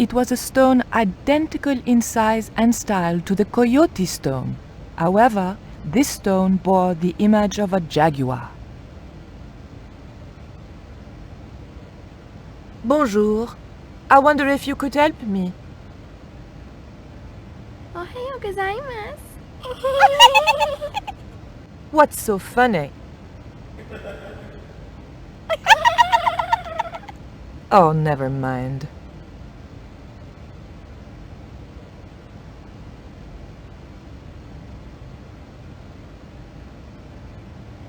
it was a stone identical in size and style to the coyote stone. However, this stone bore the image of a jaguar. Bonjour. I wonder if you could help me. Ohayou gozaimasu. What's so funny? Oh, never mind.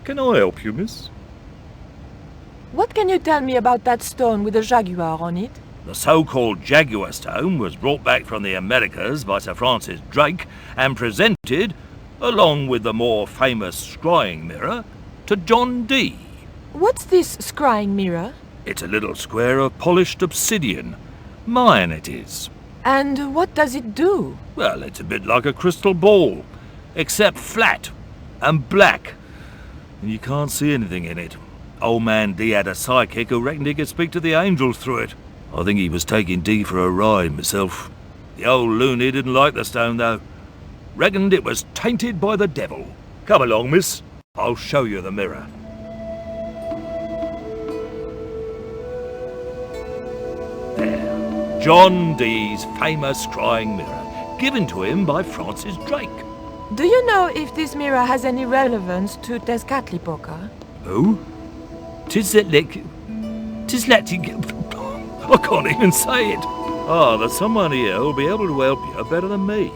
Can I help you, miss? What can you tell me about that stone with a jaguar on it? The so-called Jaguar stone was brought back from the Americas by Sir Francis Drake and presented, along with the more famous scrying mirror, to John Dee. What's this scrying mirror? It's a little square of polished obsidian. Mine it is. And what does it do? Well, it's a bit like a crystal ball, except flat and black. And you can't see anything in it. Old man Dee had a psychic who reckoned he could speak to the angels through it. I think he was taking Dee for a ride myself. The old loony didn't like the stone, though. Reckoned it was tainted by the devil. Come along, miss. I'll show you the mirror. There. John Dee's famous scrying mirror, given to him by Francis Drake. Do you know if this mirror has any relevance to Tezcatlipoca? Who? Tizletlik... I can't even say it. Ah, there's someone here who'll be able to help you better than me.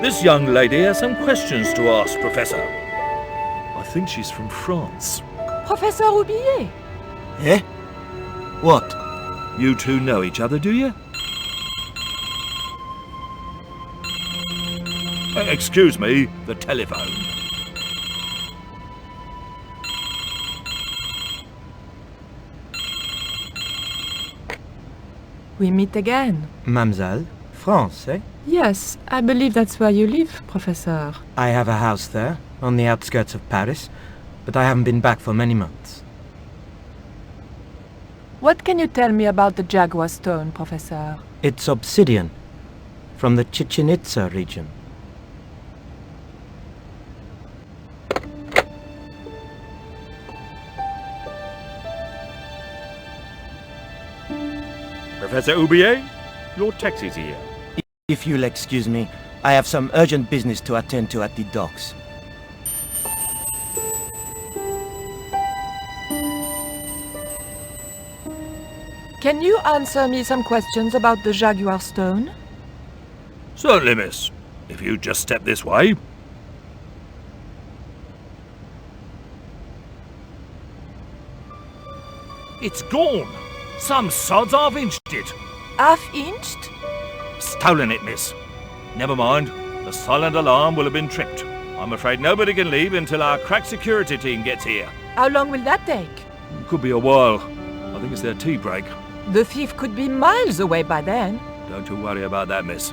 This young lady has some questions to ask, Professor. I think she's from France. Professor Oubier? Eh? What? You two know each other, do you? Excuse me, the telephone. We meet again. Mademoiselle? France, eh? Yes, I believe that's where you live, Professor. I have a house there, on the outskirts of Paris, but I haven't been back for many months. What can you tell me about the jaguar stone, Professor? It's obsidian, from the Chichen Itza region. Professor Oubier, your taxi's here. If you'll excuse me, I have some urgent business to attend to at the docks. Can you answer me some questions about the jaguar stone? Certainly, miss. If you just step this way. It's gone. Some sods half-inched it. Half-inched? Stolen it, miss. Never mind. The silent alarm will have been tripped. I'm afraid nobody can leave until our crack security team gets here. How long will that take? Could be a while. I think it's their tea break. The thief could be miles away by then. Don't you worry about that, miss.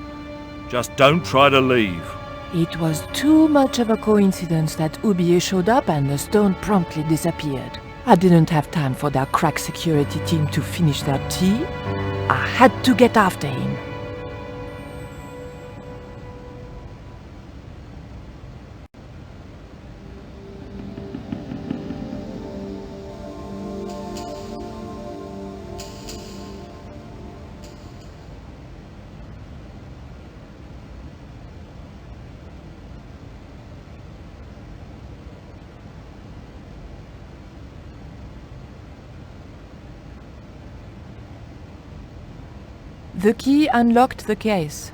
Just don't try to leave. It was too much of a coincidence that Oubier showed up and the stone promptly disappeared. I didn't have time for their crack security team to finish their tea. I had to get after him. The key unlocked the case.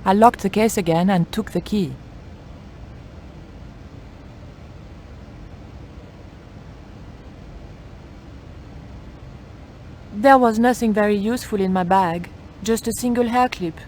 I locked the case again and took the key. There was nothing very useful in my bag, just a single hair clip.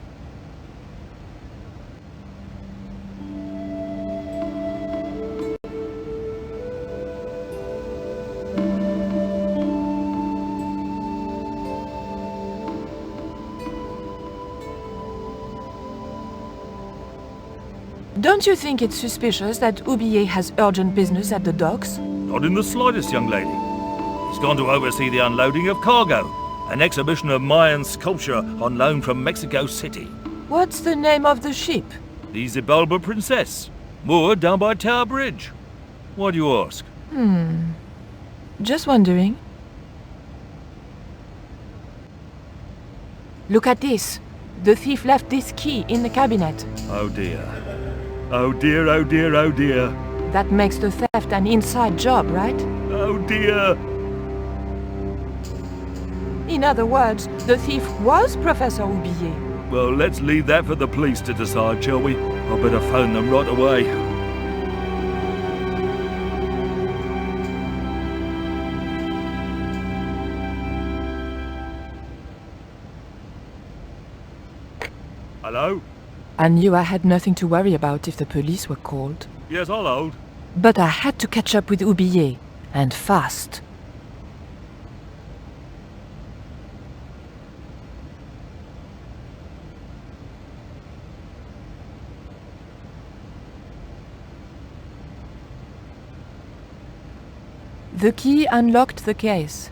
Don't you think it's suspicious that Oubier has urgent business at the docks? Not in the slightest, young lady. He's gone to oversee the unloading of cargo, an exhibition of Mayan sculpture on loan from Mexico City. What's the name of the ship? The Xibalba Princess, moored down by Tower Bridge. Why do you ask? Just wondering. Look at this. The thief left this key in the cabinet. Oh dear. Oh dear, oh dear, oh dear. That makes the theft an inside job, right? Oh dear. In other words, the thief was Professor Oubier. Well, let's leave that for the police to decide, shall we? I better phone them right away. Hello? I knew I had nothing to worry about if the police were called. Yes, I'll hold. But I had to catch up with Oubier, and fast. The key unlocked the case.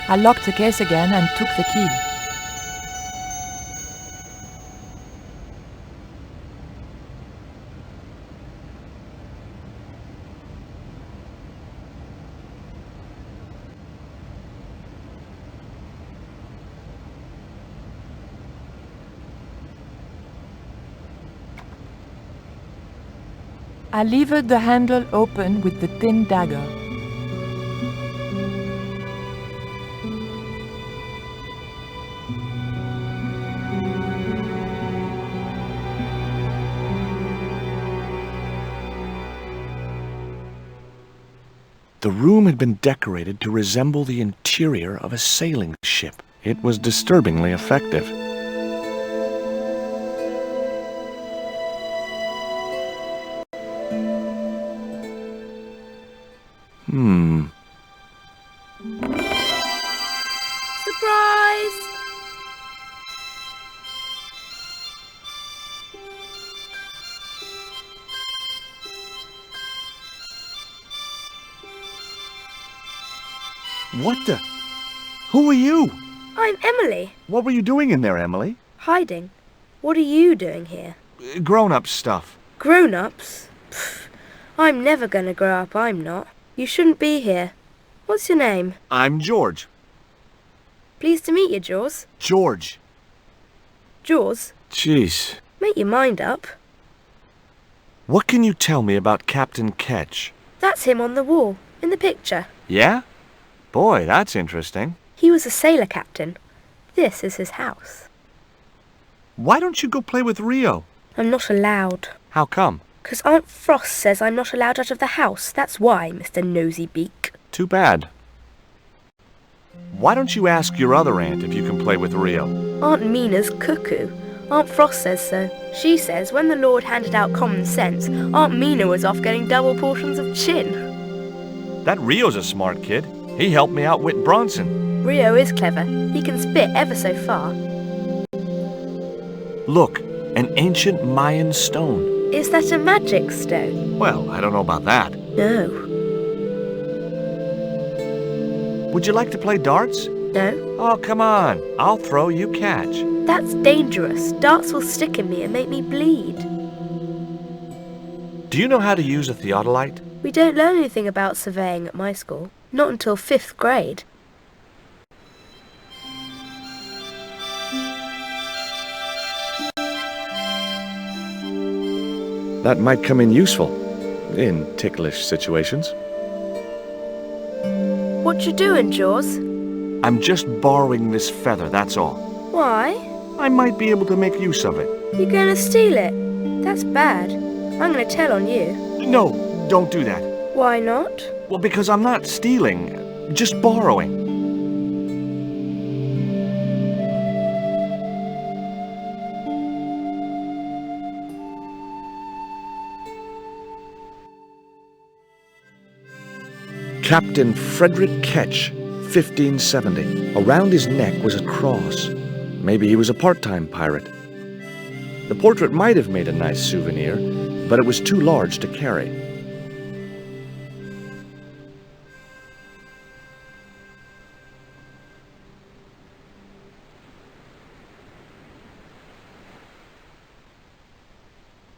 I locked the case again and took the key. I levered the handle open with the thin dagger. The room had been decorated to resemble the interior of a sailing ship. It was disturbingly effective. Surprise! What the? Who are you? I'm Emily. What were you doing in there, Emily? Hiding. What are you doing here? Grown-up stuff. Grown-ups? Pfft, I'm never gonna grow up, I'm not. You shouldn't be here. What's your name? I'm George. Pleased to meet you, Jaws. George. Jaws, Jeez. make your mind up. What can you tell me about Captain Ketch? That's him on the wall, in the picture. Yeah? Boy, that's interesting. He was a sailor captain. This is his house. Why don't you go play with Rio? I'm not allowed. How come? 'Cause Aunt Frost says I'm not allowed out of the house. That's why, Mr. Nosy Beak. Too bad. Why don't you ask your other aunt if you can play with Rio? Aunt Mina's cuckoo. Aunt Frost says so. She says when the Lord handed out common sense, Aunt Mina was off getting double portions of chin. That Rio's a smart kid. He helped me outwit Bronson. Rio is clever. He can spit ever so far. Look, an ancient Mayan stone. Is that a magic stone? Well, I don't know about that. No. Would you like to play darts? No? Oh, come on. I'll throw, you catch. That's dangerous. Darts will stick in me and make me bleed. Do you know how to use a theodolite? We don't learn anything about surveying at my school. Not until 5th grade. That might come in useful, in ticklish situations. What you doing, Jaws? I'm just borrowing this feather, that's all. Why? I might be able to make use of it. You're gonna steal it? That's bad. I'm gonna tell on you. No, don't do that. Why not? Well, because I'm not stealing, just borrowing. Captain Frederick Ketch, 1570. Around his neck was a cross. Maybe he was a part-time pirate. The portrait might have made a nice souvenir, but it was too large to carry.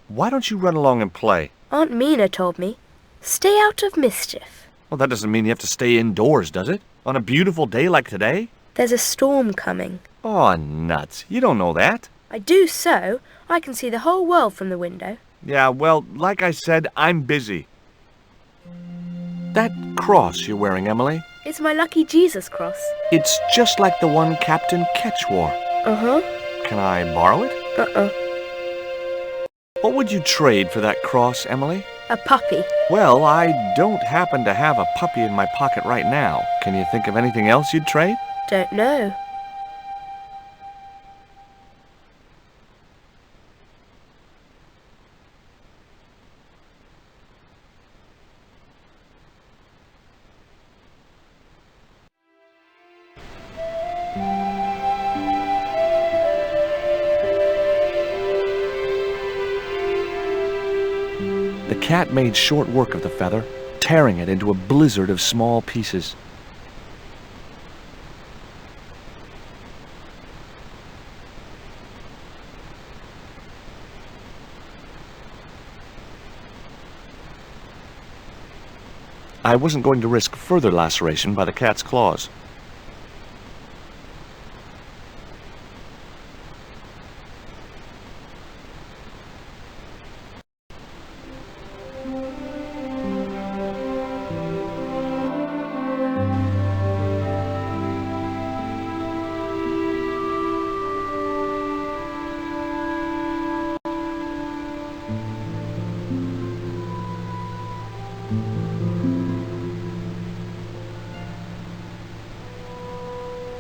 Why don't you run along and play? Aunt Mina told me, stay out of mischief. Well, that doesn't mean you have to stay indoors, does it? On a beautiful day like today? There's a storm coming. Oh, nuts. You don't know that. I do so. I can see the whole world from the window. Yeah, well, like I said, I'm busy. That cross you're wearing, Emily, It's my lucky Jesus cross. it's just like the one Captain Ketch wore. Uh-huh. Can I borrow it? Uh-uh. What would you trade for that cross, Emily? A puppy. Well, I don't happen to have a puppy in my pocket right now. Can you think of anything else you'd trade? Don't know. The cat made short work of the feather, tearing it into a blizzard of small pieces. I wasn't going to risk further laceration by the cat's claws.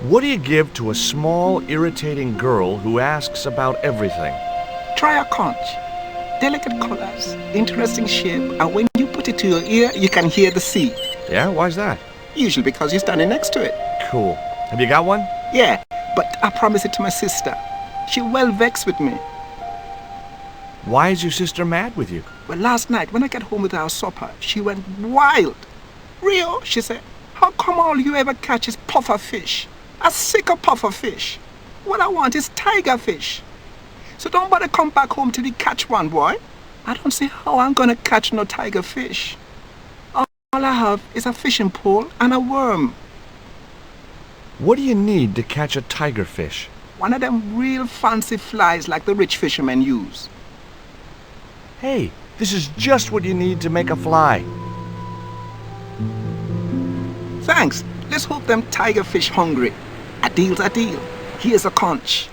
What do you give to a small, irritating girl who asks about everything? Try a conch. Delicate colors, interesting shape, and when you put it to your ear, you can hear the sea. Yeah, why's that? Usually because you're standing next to it. Cool. Have you got one? Yeah, but I promised it to my sister. She well vexed with me. Why is your sister mad with you? Well, last night when I got home with our supper, she went wild. Rio, she said, how come all you ever catch is puffer fish? A sicker puffer fish. What I want is tiger fish. So don't bother come back home till you catch one, boy. I don't see how I'm gonna catch no tiger fish. All I have is a fishing pole and a worm. What do you need to catch a tiger fish? One of them real fancy flies like the rich fishermen use. Hey, this is just what you need to make a fly. Thanks. Let's hope them tiger fish hungry. A deal's a deal. Here's a conch.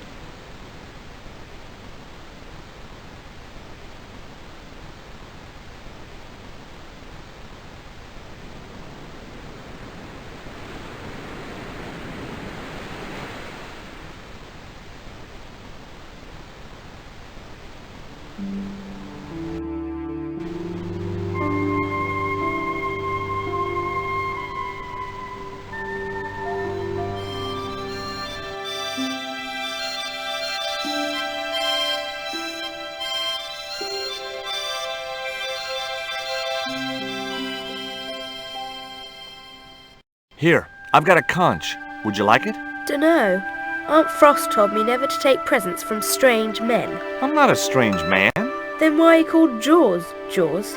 Here, I've got a conch. Would you like it? Dunno. Aunt Frost told me never to take presents from strange men. I'm not a strange man. Then why are you called Jaws, Jaws?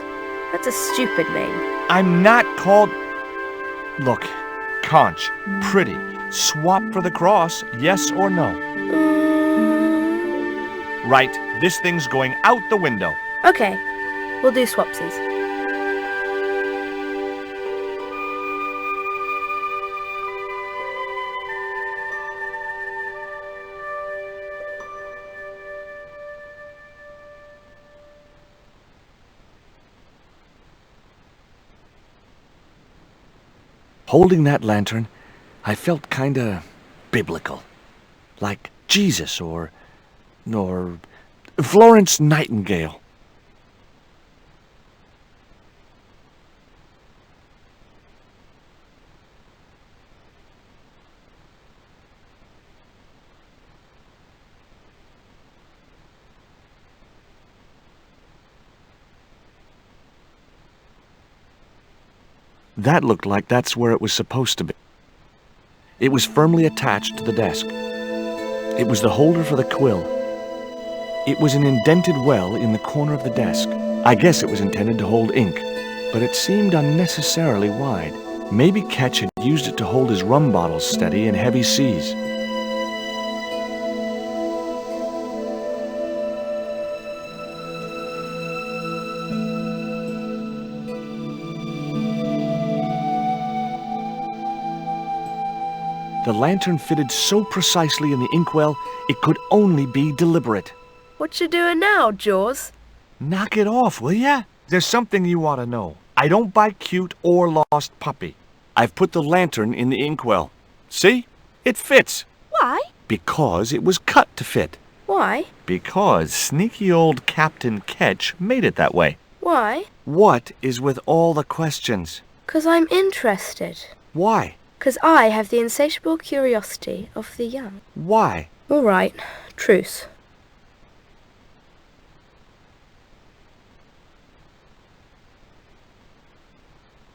That's a stupid name. I'm not called... Look, conch, pretty. Swap for the cross, yes or no? Right, this thing's going out the window. Okay, we'll do swapsies. Holding that lantern, I felt kinda biblical. Like Jesus or Florence Nightingale. That looked like that's where it was supposed to be. It was firmly attached to the desk. It was the holder for the quill. It was an indented well in the corner of the desk. I guess it was intended to hold ink, but it seemed unnecessarily wide. Maybe Ketch had used it to hold his rum bottles steady in heavy seas. The lantern fitted so precisely in the inkwell, it could only be deliberate. What you doing now, Jaws? Knock it off, will ya? There's something you ought to know. I don't buy cute or lost puppy. I've put the lantern in the inkwell. See? It fits. Why? Because it was cut to fit. Why? Because sneaky old Captain Ketch made it that way. Why? What is with all the questions? 'Cause I'm interested. Why? 'Cause I have the insatiable curiosity of the young. Why? All right. Truce.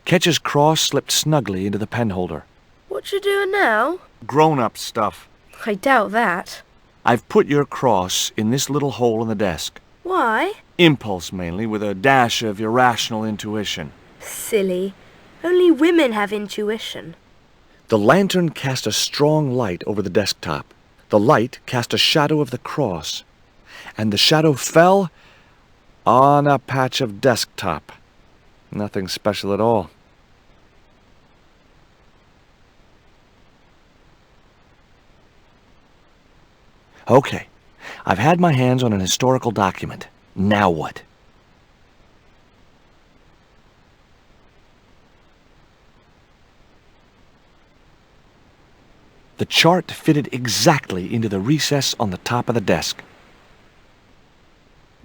Ketch's cross slipped snugly into the penholder. What you doing now? Grown-up stuff. I doubt that. I've put your cross in this little hole in the desk. Why? Impulse mainly, with a dash of irrational intuition. Silly. Only women have intuition. The lantern cast a strong light over the desktop. The light cast a shadow of the cross. And the shadow fell on a patch of desktop. Nothing special at all. Okay, I've had my hands on an historical document. Now what? The chart fitted exactly into the recess on the top of the desk.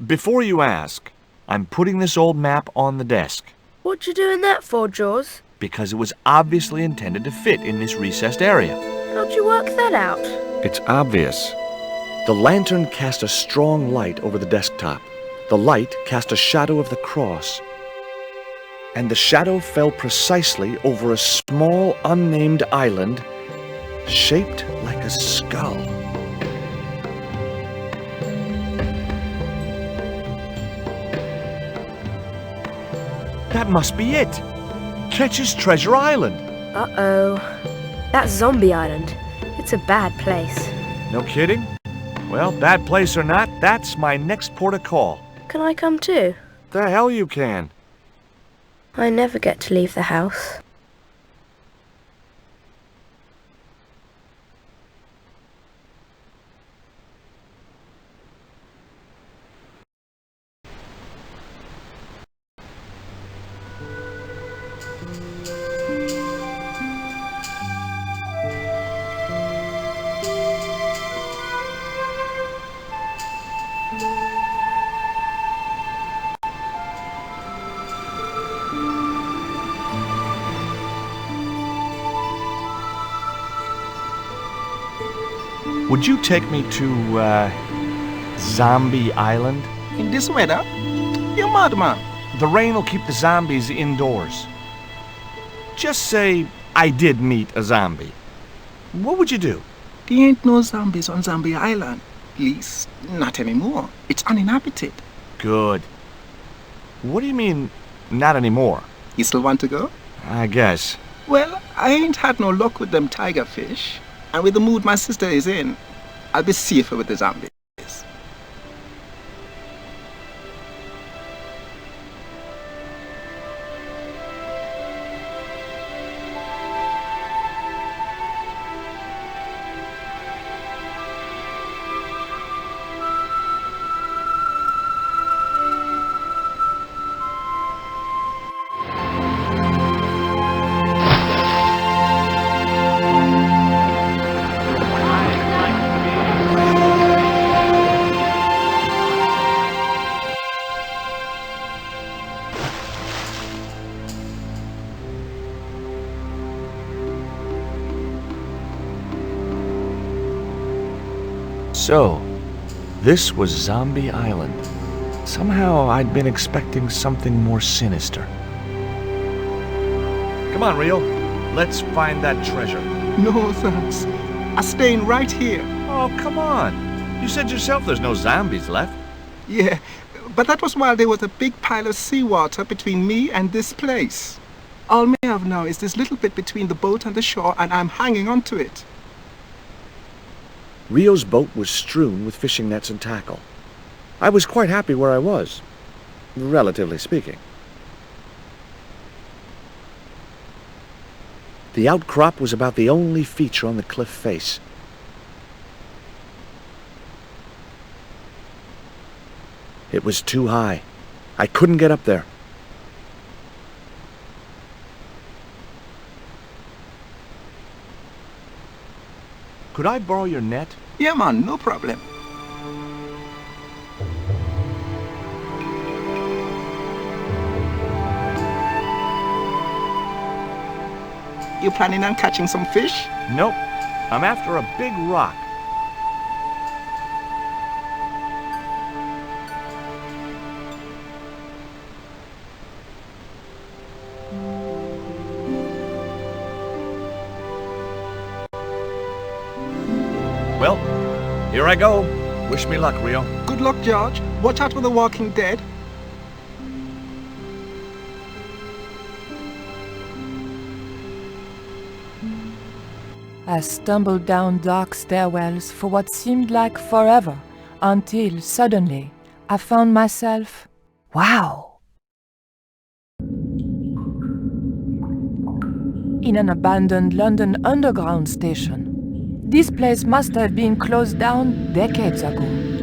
Before you ask, I'm putting this old map on the desk. What you doing that for, Jaws? Because it was obviously intended to fit in this recessed area. How'd you work that out? It's obvious. The lantern cast a strong light over the desktop. The light cast a shadow of the cross. And the shadow fell precisely over a small, unnamed island shaped like a skull. That must be it! Ketch's Treasure Island! Uh-oh. That's Zombie Island. It's a bad place. No kidding? Well, bad place or not, that's my next port of call. Can I come too? The hell you can. I never get to leave the house. Would you take me to, Zombie Island? In this weather? You're mad, man. The rain will keep the zombies indoors. Just say I did meet a zombie. What would you do? There ain't no zombies on Zombie Island. At least, not anymore. It's uninhabited. Good. What do you mean, not anymore? You still want to go? I guess. Well, I ain't had no luck with them tiger fish. And with the mood my sister is in, I'll be safer with the zombies. So, this was Zombie Island. Somehow I'd been expecting something more sinister. Come on, Rio. Let's find that treasure. No, thanks. I'm staying right here. Oh, come on. You said yourself there's no zombies left. Yeah, but that was while there was a big pile of seawater between me and this place. All we have now is this little bit between the boat and the shore, and I'm hanging on to it. Rio's boat was strewn with fishing nets and tackle. I was quite happy where I was, relatively speaking. The outcrop was about the only feature on the cliff face. It was too high. I couldn't get up there. Could I borrow your net? Yeah, man, no problem. You planning on catching some fish? Nope. I'm after a big rock. Well, here I go. Wish me luck, Rio. Good luck, George. Watch out for the walking dead. I stumbled down dark stairwells for what seemed like forever, until suddenly I found myself, wow, in an abandoned London Underground station. This place must have been closed down decades ago.